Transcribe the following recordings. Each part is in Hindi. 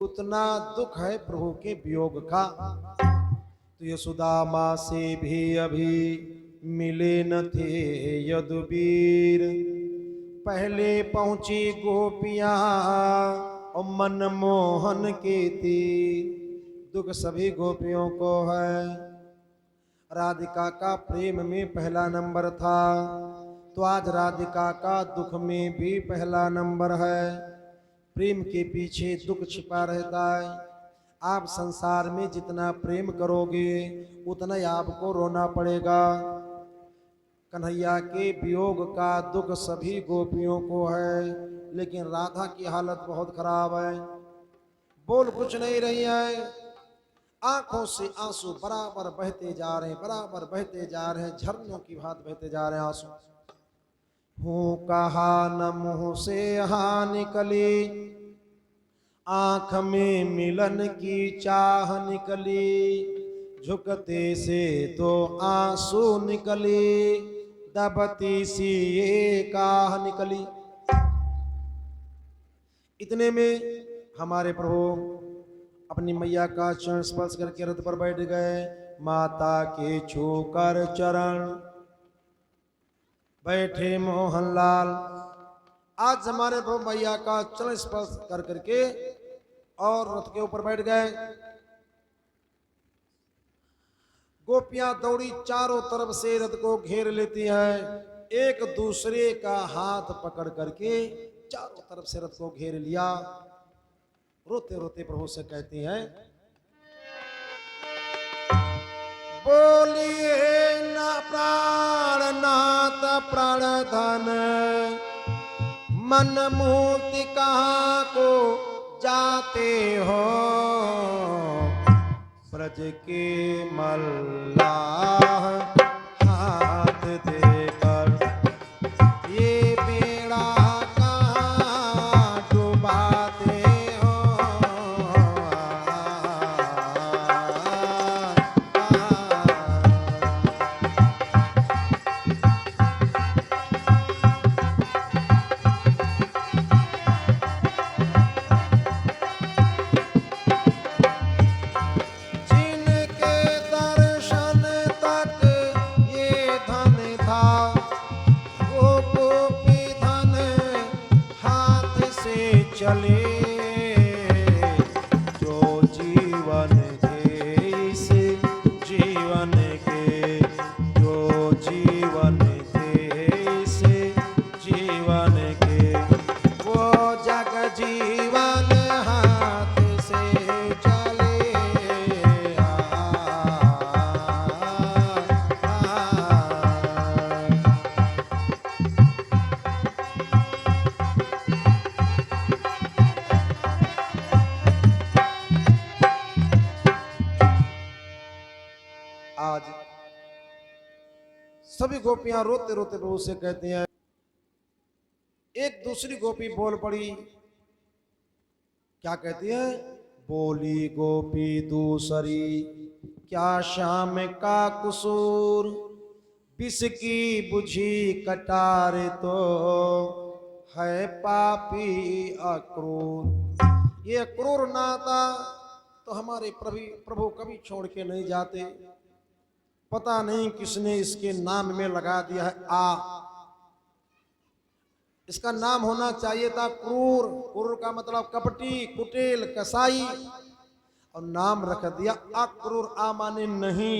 उतना दुख है प्रभु के वियोग का। तो यशोदामा से भी अभी मिले न थे यदुवीर, पहले पहुंची गोपियां और मनमोहन के तीर। दुख सभी गोपियों को है, राधिका का प्रेम में पहला नंबर था, तो आज राधिका का दुख में भी पहला नंबर है। प्रेम के पीछे दुख छिपा रहता है। आप संसार में जितना प्रेम करोगे उतना ही आपको रोना पड़ेगा। कन्हैया के वियोग का दुख सभी गोपियों को है, लेकिन राधा की हालत बहुत खराब है, बोल कुछ नहीं रही है। आंखों से आंसू बराबर बहते जा रहे हैं, बराबर बहते जा रहे हैं, झरनों की भांति बहते जा रहे हैं आंसू। हूँ कहा न मुंह से हा निकली, आंख में मिलन की चाह निकली, झुकते से तो आंसू निकली, दबती सी ये काह निकली। इतने में हमारे प्रभु अपनी मैया का चरण स्पर्श करके रथ पर बैठ गए। माता के छूकर चरण बैठे मोहनलाल। आज हमारे प्रभु मैया का चरण स्पर्श कर करके और रथ के ऊपर बैठ गए। गोपियां दौड़ी चारों तरफ से रथ को घेर लेती हैं, एक दूसरे का हाथ पकड़ करके चारों तरफ से रथ को घेर लिया। रोते रोते प्रभु से कहती हैं, बोलिए ना प्राणनाथ प्राण धन, मन मूर्ति कहाँ को जाते हो, ब्रज के मल्लाह हाथ देकर ये बेड़ा कहाँ डुबाते हो। चले जो जीवन के इस जीवन के, जो जीवन के इस जीवन के, वो जग जीवन हाथ से चले। आज सभी गोपियां रोते रोते प्रभु से कहती हैं। एक दूसरी गोपी बोल पड़ी, क्या कहती है? बोली गोपी दूसरी, क्या श्याम का कुसूर, विष की बुझी कटार तो है पापी अक्रूर। ये क्रूर नाता तो हमारे प्रभु कभी छोड़ के नहीं जाते। पता नहीं किसने इसके नाम में लगा दिया है आ। इसका नाम होना चाहिए था क्रूर। क्रूर का मतलब कपटी, कुटिल, कसाई, और नाम रख दिया अक्रूर। आ माने नहीं,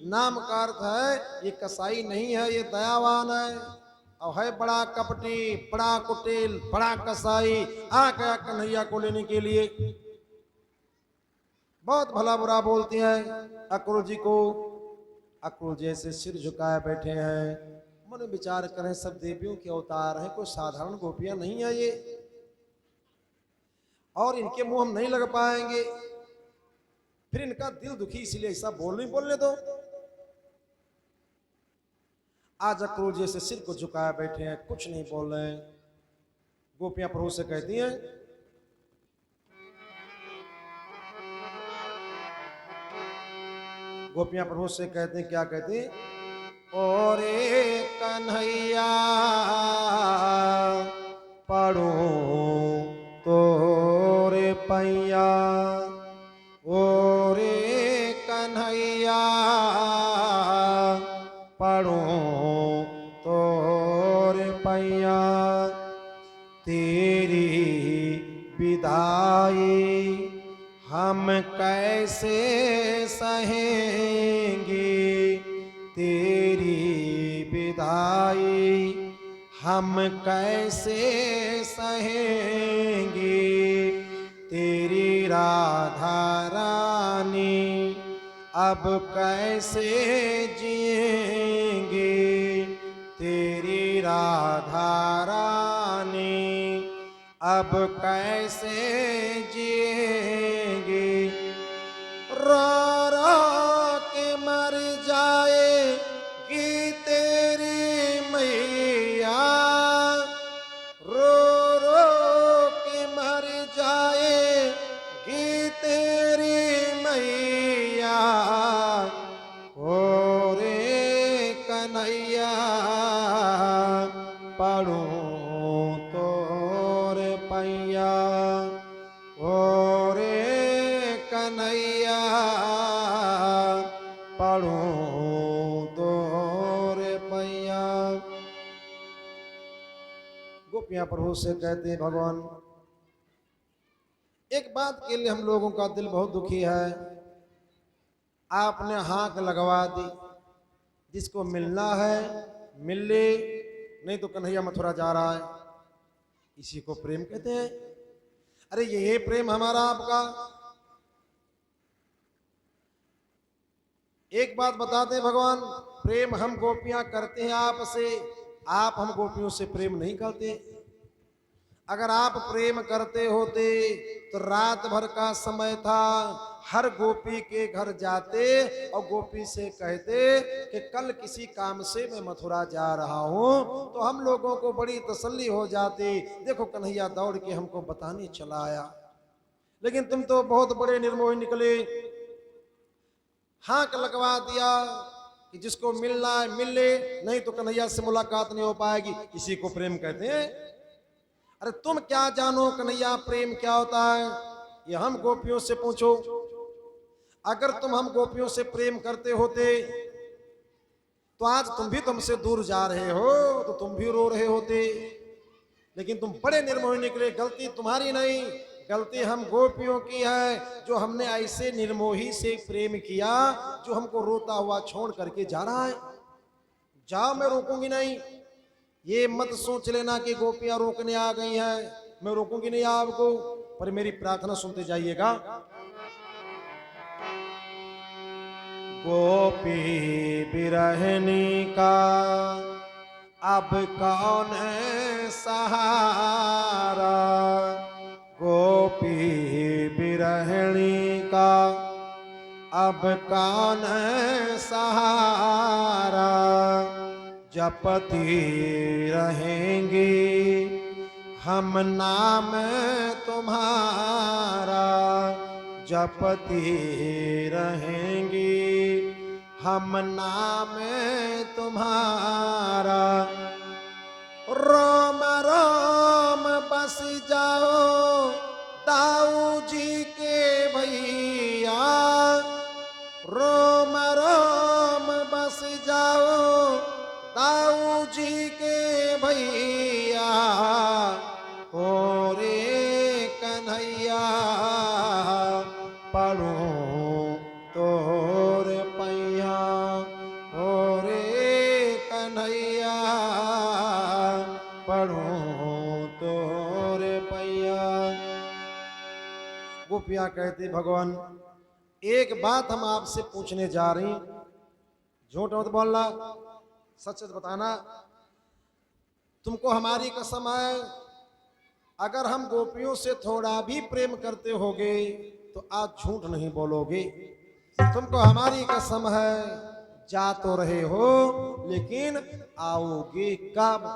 नाम का अर्थ है ये कसाई नहीं है, ये दयावान है, और है बड़ा कपटी, बड़ा कुटिल, बड़ा कसाई। आ गया कन्हैया को लेने के लिए, बहुत भला बुरा बोलती है अक्रूर जी को। अक्रूर जैसे सिर झुकाए बैठे हैं, मन विचार करें सब देवियों के अवतार हैं, कोई साधारण गोपियां नहीं है ये, और इनके मुंह हम नहीं लग पाएंगे, फिर इनका दिल दुखी इसलिए ऐसा बोलने दो। आज अक्रूर जैसे सिर को झुकाए बैठे हैं, कुछ नहीं बोल रहे हैं। गोपियां प्रभु से कहती हैं, गोपियां प्रभु से कहते हैं, क्या कहती हैं? ओरे कन्हैया पढ़ूं तोरे पैया, ओ रे कन्हैया पढ़ूं तोरे पैया, तेरी विदाई हम कैसे सहेंगे, तेरी विदाई हम कैसे सहेंगे, तेरी राधा रानी अब कैसे जिएंगे, तेरी राधा रानी अब कैसे जिएंगे। रो रो के मर जाएगी तेरी मैया, रो रो के मर जाएगी तेरी मैया, ओ रे कन्हैया पढ़ूं तोरे पैया, ओ रे कन्हैया पढ़ूं तोरे पैया। गोपियां प्रभु से कहते हैं, भगवान एक बात के लिए हम लोगों का दिल बहुत दुखी है, आपने हाक लगवा दी, जिसको मिलना है मिल ले, नहीं तो कन्हैया मथुरा जा रहा है। इसी को प्रेम कहते हैं। अरे ये प्रेम हमारा आपका। एक बात बताते हैं भगवान, प्रेम हम गोपियां करते हैं आपसे, आप हम गोपियों से प्रेम नहीं करते। अगर आप प्रेम करते होते तो रात भर का समय था, हर गोपी के घर जाते और गोपी से कहते कि कल किसी काम से मैं मथुरा जा रहा हूं, तो हम लोगों को बड़ी तसल्ली हो जाती, देखो कन्हैया दौड़ के हमको बताने चला आया। लेकिन तुम तो बहुत बड़े निर्मोही निकले, हाक लगवा दिया कि जिसको मिलना है मिल ले, नहीं तो कन्हैया से मुलाकात नहीं हो पाएगी। इसी को प्रेम कहते हैं। अरे तुम क्या जानो कन्हैया प्रेम क्या होता है, ये हम गोपियों से पूछो। अगर तुम हम गोपियों से प्रेम करते होते तो आज तुम भी तुमसे दूर जा रहे हो, तो तुम भी रो रहे होते। लेकिन तुम बड़े निर्मोही निकले, गलती तुम्हारी नहीं, गलती हम गोपियों की है, जो हमने ऐसे निर्मोही से प्रेम किया जो हमको रोता हुआ छोड़ करके जा रहा है। जाओ, मैं रोकूंगी नहीं। ये मत सोच लेना कि गोपियां रोकने आ गई हैं, मैं रोकूंगी नहीं आपको, पर मेरी प्रार्थना सुनते जाइएगा। गोपी बिरहनी का अब कौन है सहारा, गोपी बिरहनी का अब कौन है सहारा, जपती रहेंगे हम नाम तुम्हारा, जपती रहेंगे हम नाम तुम्हारा। राम राम बस जाओ दाऊ जी के भैया, राम राम बस जाओ दाऊ जी के भैया, ओ रे कन्हैया पढ़ूं तोरे पैया, ओ रे कन्हैया पढ़ूं तोरे पैया। गोपियां कहती, भगवान एक बात हम आपसे पूछने जा रही, झूठ मत बोलना, सच सच बताना। तुमको हमारी कसम है, अगर हम गोपियों से थोड़ा भी प्रेम करते होगे तो आज झूठ नहीं बोलोगे। तुमको हमारी कसम है, जा तो रहे हो लेकिन आओगे कब,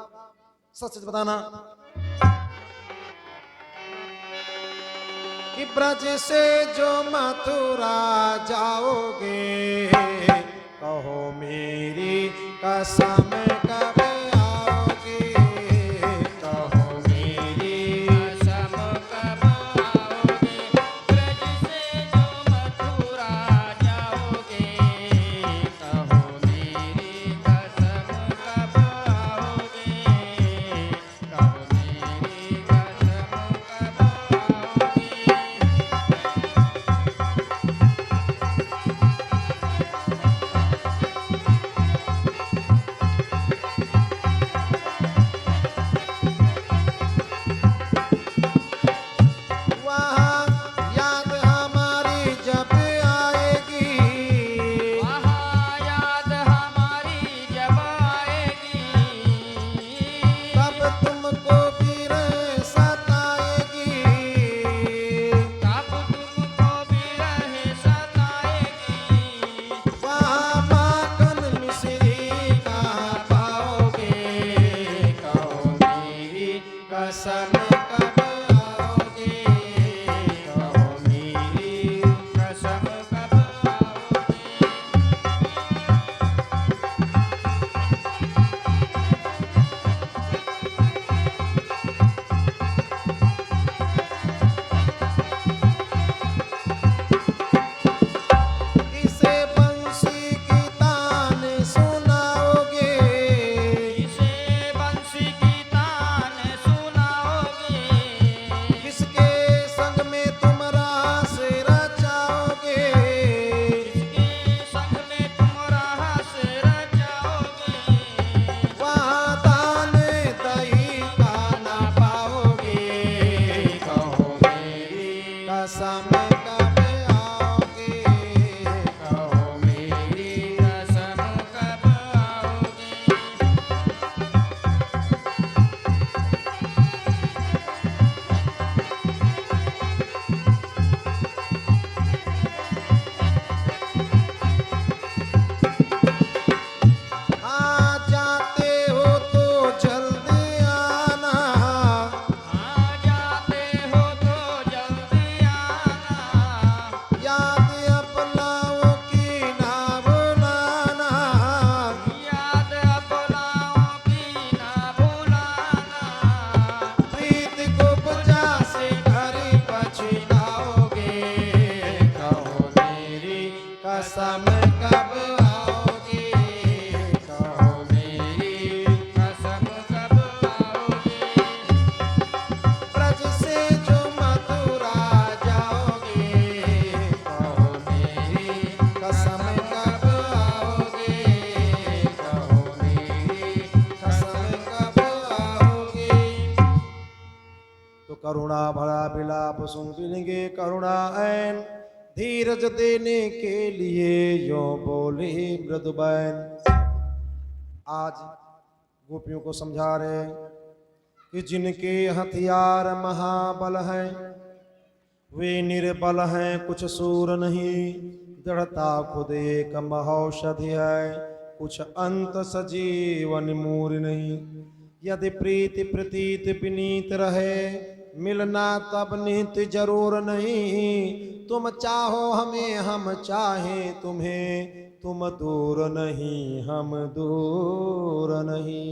सच सच बताना। कि ब्रज से जो मथुरा जाओगे, कहो मेरी कसम कब आओगे, कहो मेरी कसम कब आओगे, ब्रज कब आओगे, कहो मेरी कसम कब आओगे। हाँ जाते हो तो जल्दी आना, आ जाते हो तो जल्दी आना। याद अपनाओं की ना भुलाना, याद अपनाओं की ना भुलाना। प्रीत को बुझा से घर पछताओगे, कहो मेरी कसम कब आओगे, कहो मेरी कसम कब आओगे। ब्रज से जो मथुरा जाओगे, कहो मेरी कसम कब आओगे, कहो मेरी कसम कब आओगे। तो करुणा भरा विलाप सुन मिलेंगे करुणा ऐन, धीरज देने के लिए यो बोले मृदुबैन। आज गोपियों को समझा रहे कि जिनके हथियार महाबल हैं वे निर्बल हैं, कुछ सूर नहीं। दृढ़ता खुद एक महौषधि है, कुछ अंत सजीवन मूर नहीं। यदि प्रीति प्रतीत विनीत रहे, मिलना तब नित जरूर नहीं। तुम चाहो हमें, हम चाहें तुम्हें, तुम दूर नहीं, हम दूर नहीं।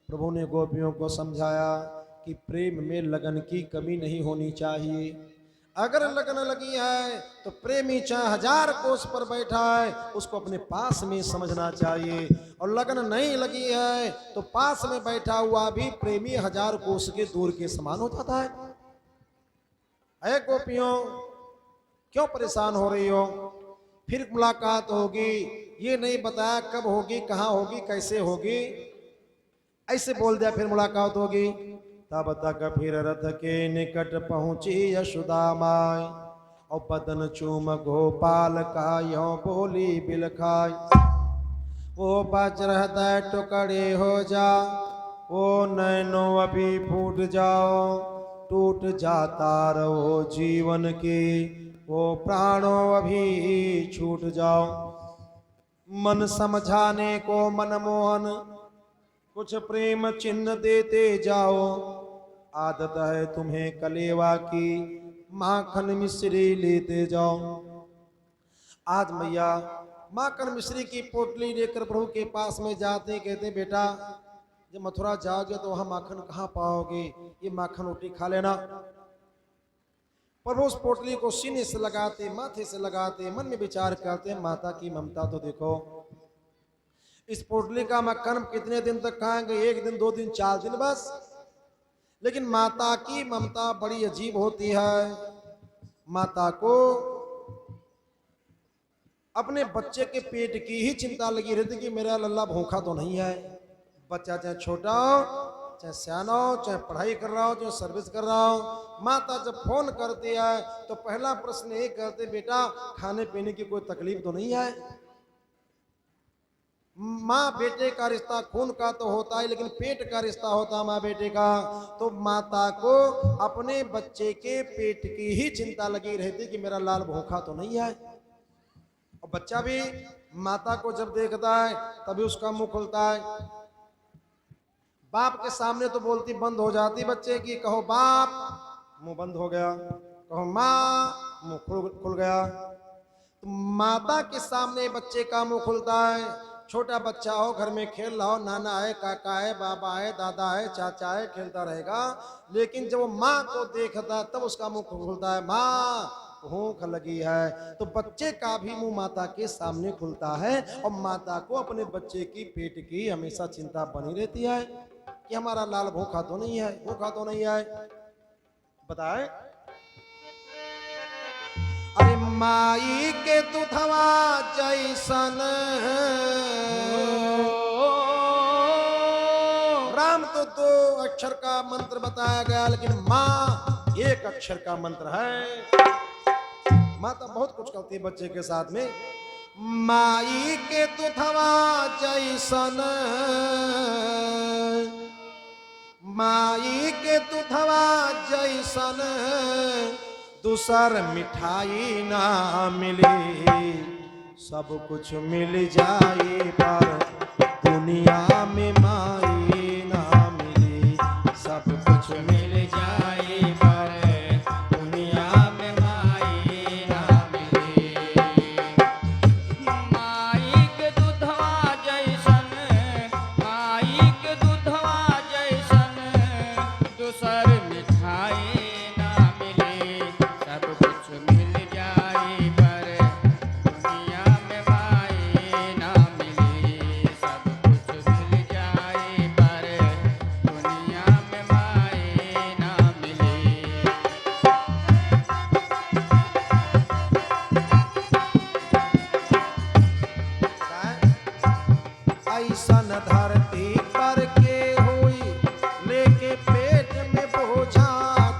प्रभु ने गोपियों को समझाया कि प्रेम में लगन की कमी नहीं होनी चाहिए। अगर लगन लगी है तो प्रेमी चाहे 1000 कोस पर बैठा है उसको अपने पास में समझना चाहिए, और लगन नहीं लगी है तो पास में बैठा हुआ भी प्रेमी 1000 कोस के दूर के समान हो जाता है। अरे गोपियों, क्यों परेशान हो रही हो? फिर मुलाकात होगी, ये नहीं बताया कब होगी, कहाँ होगी, कैसे होगी। ऐसे बोल दिया फिर मुलाकात होगी। तब तक फिर रथ के निकट पहुंची यशोदा माई, और बदन चूम गोपाल का यो बोली बिलखाई। वो वज्र हृदय टुकड़े हो जा, वो नैनो अभी फूट जाओ, टूट जाता रहो जीवन के, वो प्राणों अभी छूट जाओ। मन समझाने को मनमोहन, कुछ प्रेम चिन्ह देते जाओ। आदत है तुम्हें कलेवा की, माखन मिश्री लेते जाओ। आज मैया माखन मिश्री की पोटली लेकर प्रभु के पास में जाते, कहते बेटा जब मथुरा जाओगे तो वहां माखन कहाँ पाओगे, ये माखन रोटी खा लेना। प्रभु उस पोटली को सीने से लगाते, माथे से लगाते, मन में विचार करते, माता की ममता तो देखो। इस पोटली का मक्खन कितने दिन तक खाएंगे? 1 दिन, 2 दिन, 4 दिन बस। लेकिन माता की ममता बड़ी अजीब होती है। माता को अपने बच्चे के पेट की ही चिंता लगी रहती कि मेरा लल्ला भूखा तो नहीं है। बच्चा चाहे छोटा हो, चाहे सियाना हो, चाहे पढ़ाई कर रहा हो, चाहे सर्विस कर रहा हो, माता जब फोन करती है तो पहला प्रश्न ये करते, बेटा खाने पीने की कोई तकलीफ तो नहीं है? माँ बेटे का रिश्ता खून का तो होता है, लेकिन पेट का रिश्ता होता है माँ बेटे का। तो माता को अपने बच्चे के पेट की ही चिंता लगी रहती कि मेरा लाल भूखा तो नहीं है। और बच्चा भी माता को जब देखता है तभी उसका मुंह खुलता है। बाप के सामने तो बोलती बंद हो जाती बच्चे की, कहो बाप, मुंह बंद हो गया, कहो माँ, मुंह खुल गया। तो माता के सामने बच्चे का मुंह खुलता है। छोटा बच्चा हो, घर में खेल रहा हो, नाना है, काका है, बाबा है, दादा है, चाचा है, खेलता रहेगा। लेकिन जब वो माँ को देखता तब उसका मुंह खुलता है, माँ भूख लगी है। तो बच्चे का भी मुंह माता के सामने खुलता है, और माता को अपने बच्चे की पेट की हमेशा चिंता बनी रहती है कि हमारा लाल भूखा तो नहीं है, भूखा तो नहीं है। बताए अरे माई के दुधवा जैसन, राम तो 2 अक्षर का मंत्र बताया गया, लेकिन माँ 1 अक्षर का मंत्र है। माता बहुत कुछ करती है बच्चे के साथ में। माई के दुधवा जैसन, माई के दुधवा जैसन दूसर मिठाई ना मिली। सब कुछ मिल जाए पर दुनिया में माई ना मिली। सब कुछ मिल जाए पर दुनिया में माई ना मिली। माई के दूधवा जैसन, माई के दूधवा जैसन दूसर मिठाई ना मिले। सब कुछ मिल जाए पर दुनिया में माई ना मिले। सब कुछ मिल जाए पर दुनिया में माई ना मिले। ऐसन धरती पर के हुई लेके पेट में बोझा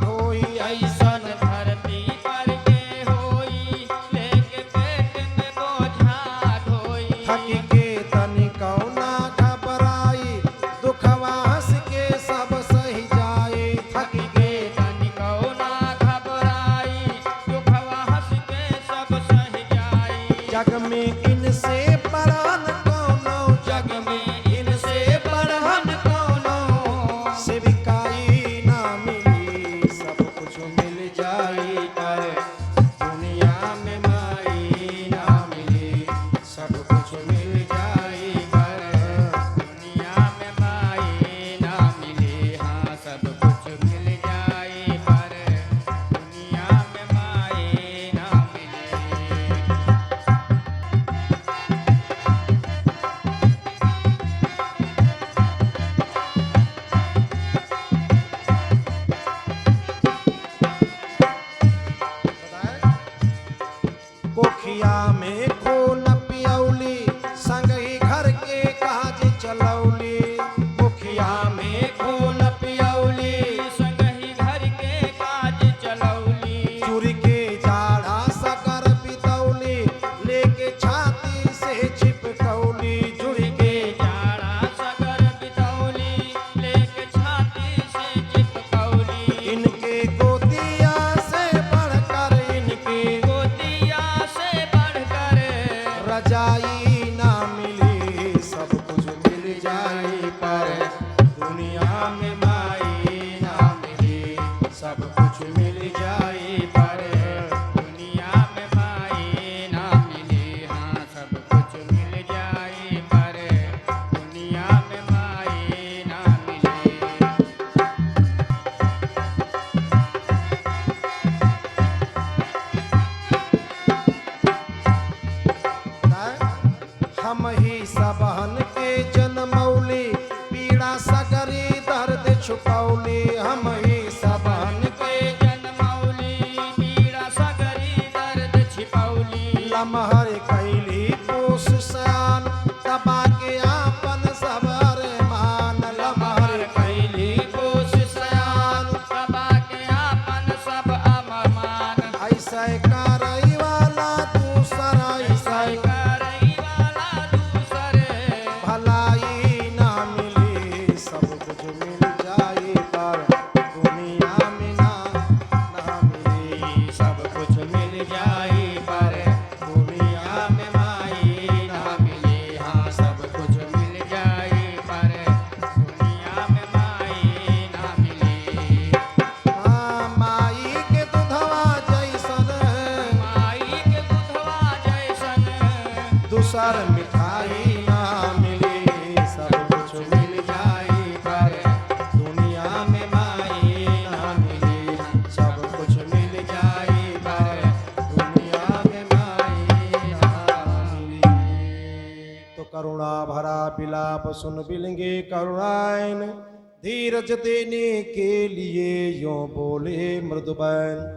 ढोई। ऐसन धरती पर के होई लेके पेट में बोझा ढोई। थक के तनिको ना घबराई दुखवा हंस के सब सही जाए। थक के तनिको ना घबराई दुखवा हंस के सब सह जाई। जग में इनसे परान कौनो, जग में इनसे परान कौनो सेविकाई ना मिली। सब कुछ मिल जाए पर दुनिया में माई ना मिली। सब कुछ मिल जाए पर दुनिया में माई ना मिले। हाँ सब कुछ मिल जाए पर दुनिया में माई ना मिले। कोखिया में खो न पियौली संग ही घर के काज चलौली। कोखिया में खो न पियौली संगहि घर के काज चलौली। चूरी के जाड़ा सकर बितौली लेके छाती से चिपकौली। जुड़ी के जाड़ा सगर बितौली लेके छाती से चिपकौली। इनके गोदिया से बढ़कर, इनके गोतिया से बढ़कर रजाई ना मिली। सब कुछ मिल जाए पर दुनिया में माई ना मिली। सब कुछ मिल जाए पर दुनिया में माई ना मिले। हाँ सब कुछ मिल जाए पर दुनिया में माई ना मिले। हम ही सबहन के जनमौली पीड़ा सगरी दर्द छुपौली। हम ही सबहन के जनमौली पीड़ा सगरी दर्द छिपौली। लमहर कैली पोस सयान दबा के आपन सब अरमान। लमहर कैली पोस सयान दबा के आपन सब अममान। ऐसे करई वाला दूसरा, ऐसे करई वाला दूसरे भलाई ना मिली। सब कुछ मिल जाए पर दुनिया में ना मिली। सब कुछ मिल जाए पर दुनिया में माई ना मिली। हाँ सब कुछ मिल जाए पर दुनिया में माई ना मिले। हाँ, माई के दुधवा जैसन माई के दूधवा जैसन दूसर मिठाई ना मिली। सब कुछ मिल जाए पर दुनिया में माई ना मिली। सब कुछ मिल जाए पर दुनिया में माई ना मिली। तो करुणा भरा विलाप सुन बिलंगे करुणायन, धीरज देने के लिए यों बोले मृदुबैन।